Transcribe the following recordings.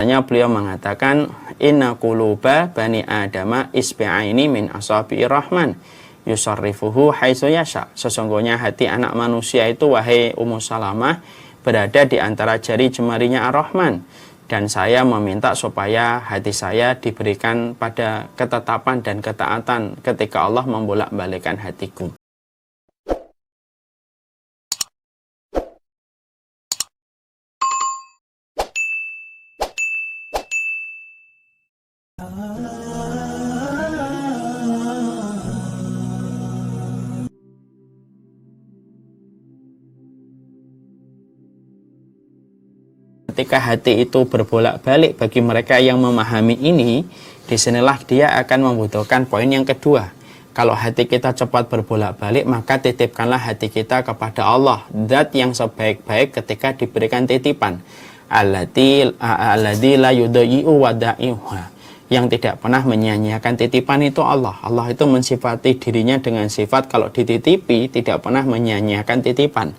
Hanya beliau mengatakan, inna quluba bani adama isbi'aini min asabi'ir rahman yusarrifuhu haitsu yasha. Sesungguhnya hati anak manusia itu, wahai Ummu Salamah, berada di antara jari jemarinya Ar-Rahman, dan saya meminta supaya hati saya diberikan pada ketetapan dan ketaatan ketika Allah membolak-balikkan hatiku. Ketika hati itu berbolak-balik, bagi mereka yang memahami ini, disinilah dia akan membutuhkan poin yang kedua. Kalau hati kita cepat berbolak-balik, maka titipkanlah hati kita kepada Allah, zat yang sebaik-baik ketika diberikan titipan. Alladzi la yudayyi'u wada'iha, yang tidak pernah menyia-nyiakan titipan itu Allah. Allah itu mensifati dirinya dengan sifat kalau dititipi tidak pernah menyia-nyiakan titipan.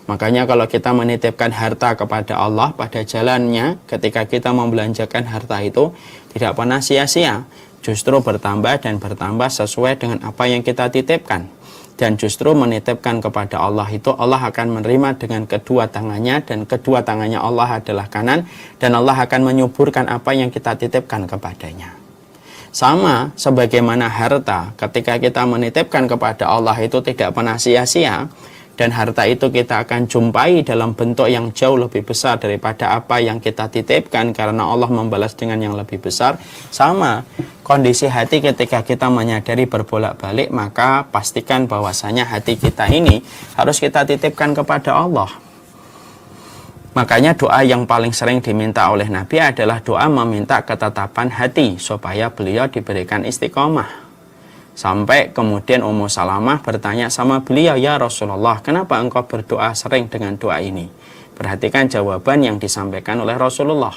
Makanya kalau kita menitipkan harta kepada Allah pada jalannya, ketika kita membelanjakan harta itu tidak pernah sia-sia, justru bertambah dan bertambah sesuai dengan apa yang kita titipkan. Dan justru menitipkan kepada Allah itu, Allah akan menerima dengan kedua tangannya, dan kedua tangannya Allah adalah kanan, dan Allah akan menyuburkan apa yang kita titipkan kepadanya. Sama sebagaimana harta, ketika kita menitipkan kepada Allah itu tidak pernah sia-sia, dan harta itu kita akan jumpai dalam bentuk yang jauh lebih besar daripada apa yang kita titipkan, karena Allah membalas dengan yang lebih besar. Sama kondisi hati ketika kita menyadari berbolak-balik, maka pastikan bahwasanya hati kita ini harus kita titipkan kepada Allah. Makanya doa yang paling sering diminta oleh Nabi adalah doa meminta ketetapan hati supaya beliau diberikan istiqomah. Sampai kemudian Ummu Salamah bertanya sama beliau, ya Rasulullah, kenapa engkau berdoa sering dengan doa ini? Perhatikan jawaban yang disampaikan oleh Rasulullah.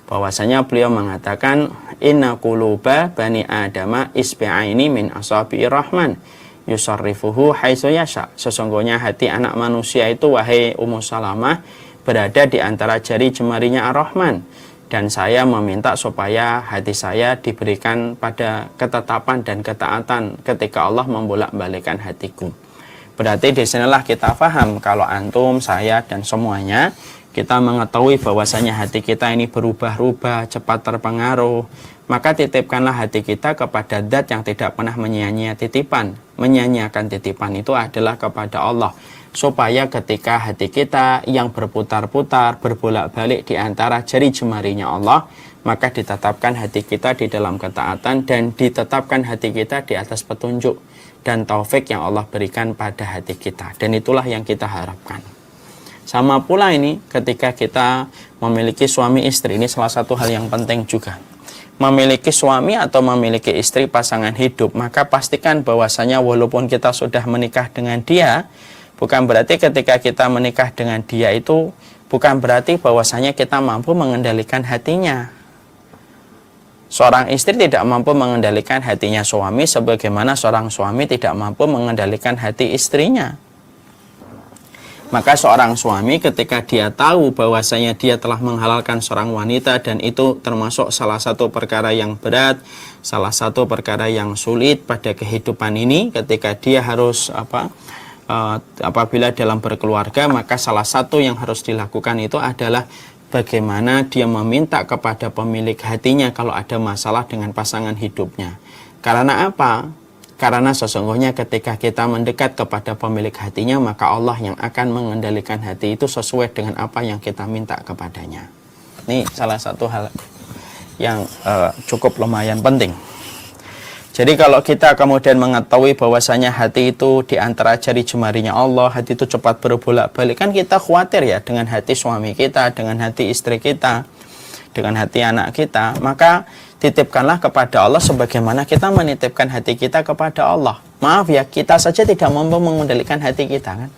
Bahwasanya beliau mengatakan, inna quluba bani adama isbi'aini min asabi'ir rahman yusarrifuhu haitsu yasha. Sesungguhnya hati anak manusia itu, wahai Ummu Salamah, berada di antara jari jemarinya Ar-Rahman, dan saya meminta supaya hati saya diberikan pada ketetapan dan ketaatan ketika Allah membolak-balikkan hatiku. Berarti disinilah kita paham kalau antum, saya, dan semuanya kita mengetahui bahwasanya hati kita ini berubah-ubah, cepat terpengaruh, maka titipkanlah hati kita kepada zat yang tidak pernah menyia-nyiakan titipan. Menyia-nyiakan titipan itu adalah kepada Allah, supaya ketika hati kita yang berputar-putar, berbolak-balik di antara jari jemarinya Allah, maka ditetapkan hati kita di dalam ketaatan, dan ditetapkan hati kita di atas petunjuk dan taufik yang Allah berikan pada hati kita. Dan itulah yang kita harapkan. Sama pula ini ketika kita memiliki suami istri, ini salah satu hal yang penting juga. Memiliki suami atau memiliki istri, pasangan hidup, maka pastikan bahwasanya walaupun kita sudah menikah dengan dia, bukan berarti ketika kita menikah dengan dia itu bukan berarti bahwasanya kita mampu mengendalikan hatinya. Seorang istri tidak mampu mengendalikan hatinya suami, sebagaimana seorang suami tidak mampu mengendalikan hati istrinya. Maka seorang suami ketika dia tahu bahwasanya dia telah menghalalkan seorang wanita, dan itu termasuk salah satu perkara yang berat, salah satu perkara yang sulit pada kehidupan ini, ketika dia harus apabila dalam berkeluarga, maka salah satu yang harus dilakukan itu adalah bagaimana dia meminta kepada pemilik hatinya kalau ada masalah dengan pasangan hidupnya. Karena apa? Karena sesungguhnya ketika kita mendekat kepada pemilik hatinya, maka Allah yang akan mengendalikan hati itu sesuai dengan apa yang kita minta kepadanya. Ini salah satu hal yang cukup lumayan penting. Jadi kalau kita kemudian mengetahui bahwasanya hati itu di antara jari jemarinya Allah, hati itu cepat berbolak-balik, kan kita khawatir ya dengan hati suami kita, dengan hati istri kita, dengan hati anak kita. Maka titipkanlah kepada Allah sebagaimana kita menitipkan hati kita kepada Allah. Maaf ya, kita saja tidak mampu mengendalikan hati kita, kan?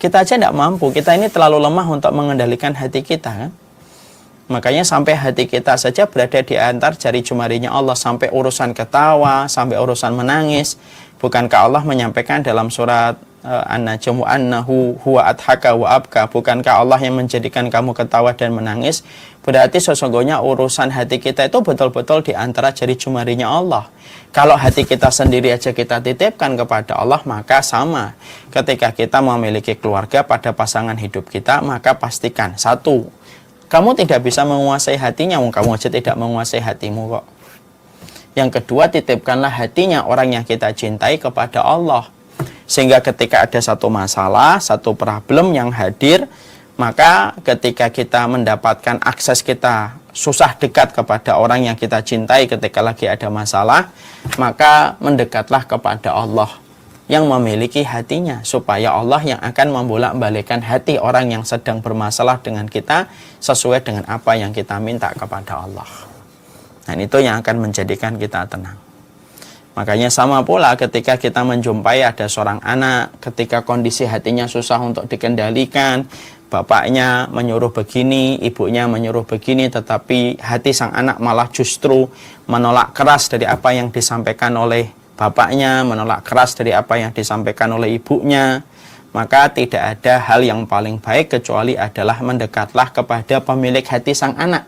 Kita aja tidak mampu, kita ini terlalu lemah untuk mengendalikan hati kita, kan? Makanya sampai hati kita saja berada di antar jari jemarinya Allah, sampai urusan ketawa, sampai urusan menangis. Bukankah Allah menyampaikan dalam surat an-najmu annahu huwa adhaka wa abka, bukankah Allah yang menjadikan kamu ketawa dan menangis? Berarti sesungguhnya urusan hati kita itu betul-betul di antara jari jemarinya Allah. Kalau hati kita sendiri aja kita titipkan kepada Allah, maka sama. Ketika kita memiliki keluarga pada pasangan hidup kita, maka pastikan, satu, kamu tidak bisa menguasai hatinya, kamu aja tidak menguasai hatimu kok. Yang kedua, titipkanlah hatinya orang yang kita cintai kepada Allah. Sehingga ketika ada satu masalah, satu problem yang hadir, maka ketika kita mendapatkan akses kita susah dekat kepada orang yang kita cintai ketika lagi ada masalah, maka mendekatlah kepada Allah yang memiliki hatinya, supaya Allah yang akan membolak-balikkan hati orang yang sedang bermasalah dengan kita sesuai dengan apa yang kita minta kepada Allah. Dan itu yang akan menjadikan kita tenang. Makanya sama pula ketika kita menjumpai ada seorang anak, ketika kondisi hatinya susah untuk dikendalikan, bapaknya menyuruh begini, ibunya menyuruh begini, tetapi hati sang anak malah justru menolak keras dari apa yang disampaikan oleh bapaknya, menolak keras dari apa yang disampaikan oleh ibunya, maka tidak ada hal yang paling baik kecuali adalah mendekatlah kepada pemilik hati sang anak.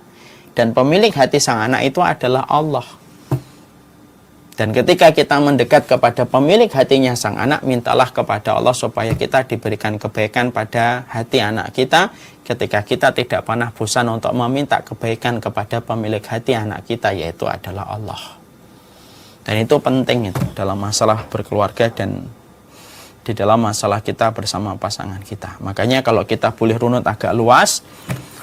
Dan pemilik hati sang anak itu adalah Allah. Dan ketika kita mendekat kepada pemilik hatinya sang anak, mintalah kepada Allah supaya kita diberikan kebaikan pada hati anak kita, ketika kita tidak pernah bosan untuk meminta kebaikan kepada pemilik hati anak kita, yaitu adalah Allah. Dan itu penting itu dalam masalah berkeluarga dan di dalam masalah kita bersama pasangan kita. Makanya kalau kita boleh runut agak luas,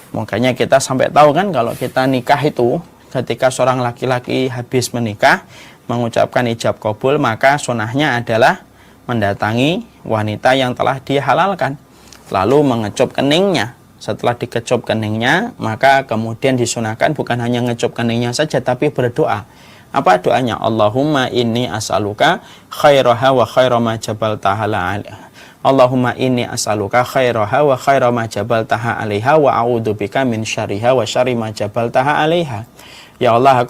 makanya kita sampai tahu kan kalau kita nikah itu, ketika seorang laki-laki habis menikah, mengucapkan ijab qabul, maka sunahnya adalah mendatangi wanita yang telah dihalalkan, lalu mengecup keningnya. Setelah dikecup keningnya, maka kemudian disunahkan bukan hanya ngecup keningnya saja, tapi berdoa. Apa doanya? Allahumma inni as'aluka khairaha wa khaira ma jabaltaha alaiha. Allahumma inni as'aluka khairaha wa khaira ma jabaltaha alaiha wa a'udzubika min syarriha wa syarri ma jabaltaha alaiha. Ya Allah,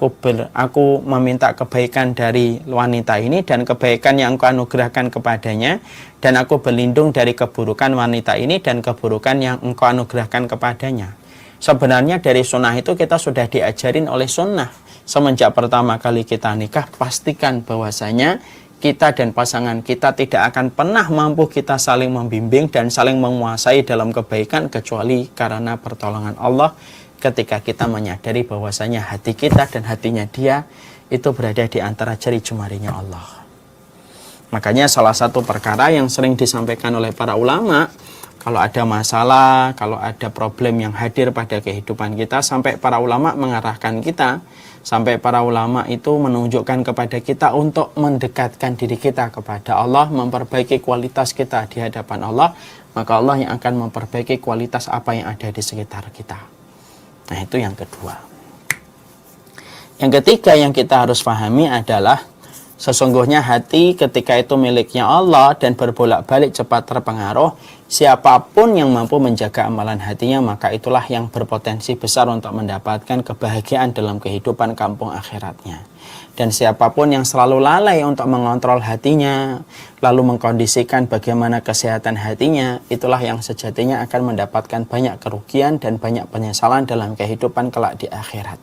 aku meminta kebaikan dari wanita ini dan kebaikan yang Engkau anugerahkan kepadanya, dan aku berlindung dari keburukan wanita ini dan keburukan yang Engkau anugerahkan kepadanya. Sebenarnya dari sunnah itu kita sudah diajarin oleh sunnah. Semenjak pertama kali kita nikah, pastikan bahwasanya kita dan pasangan kita tidak akan pernah mampu kita saling membimbing dan saling menguasai dalam kebaikan kecuali karena pertolongan Allah. Ketika kita menyadari bahwasanya hati kita dan hatinya dia itu berada di antara jari jemarinya Allah. Makanya salah satu perkara yang sering disampaikan oleh para ulama, kalau ada masalah, kalau ada problem yang hadir pada kehidupan kita, sampai para ulama mengarahkan kita, sampai para ulama itu menunjukkan kepada kita untuk mendekatkan diri kita kepada Allah, memperbaiki kualitas kita di hadapan Allah, maka Allah yang akan memperbaiki kualitas apa yang ada di sekitar kita. Nah, itu yang kedua. Yang ketiga yang kita harus pahami adalah sesungguhnya hati ketika itu miliknya Allah dan berbolak-balik cepat terpengaruh, siapapun yang mampu menjaga amalan hatinya, maka itulah yang berpotensi besar untuk mendapatkan kebahagiaan dalam kehidupan kampung akhiratnya. Dan siapapun yang selalu lalai untuk mengontrol hatinya, lalu mengkondisikan bagaimana kesehatan hatinya, itulah yang sejatinya akan mendapatkan banyak kerugian dan banyak penyesalan dalam kehidupan kelak di akhirat.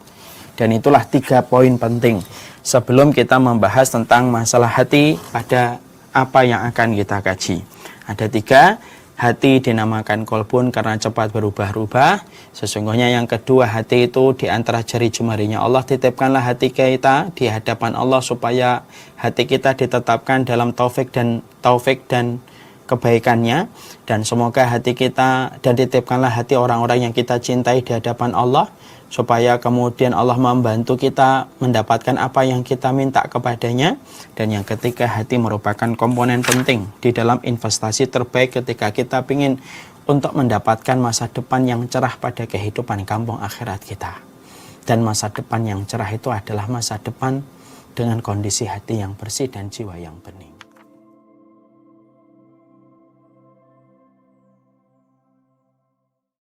Dan itulah 3 poin penting sebelum kita membahas tentang masalah hati pada apa yang akan kita kaji. Ada 3. Hati dinamakan kolbun karena cepat berubah-ubah. Sesungguhnya yang kedua, hati itu di antara jari jemarinya Allah. Titipkanlah hati kita di hadapan Allah supaya hati kita ditetapkan dalam taufik dan kebaikannya. Dan semoga hati kita, dan titipkanlah hati orang-orang yang kita cintai di hadapan Allah, supaya kemudian Allah membantu kita mendapatkan apa yang kita minta kepadanya. Dan yang ketiga, hati merupakan komponen penting di dalam investasi terbaik ketika kita ingin untuk mendapatkan masa depan yang cerah pada kehidupan kampung akhirat kita. Dan masa depan yang cerah itu adalah masa depan dengan kondisi hati yang bersih dan jiwa yang bening.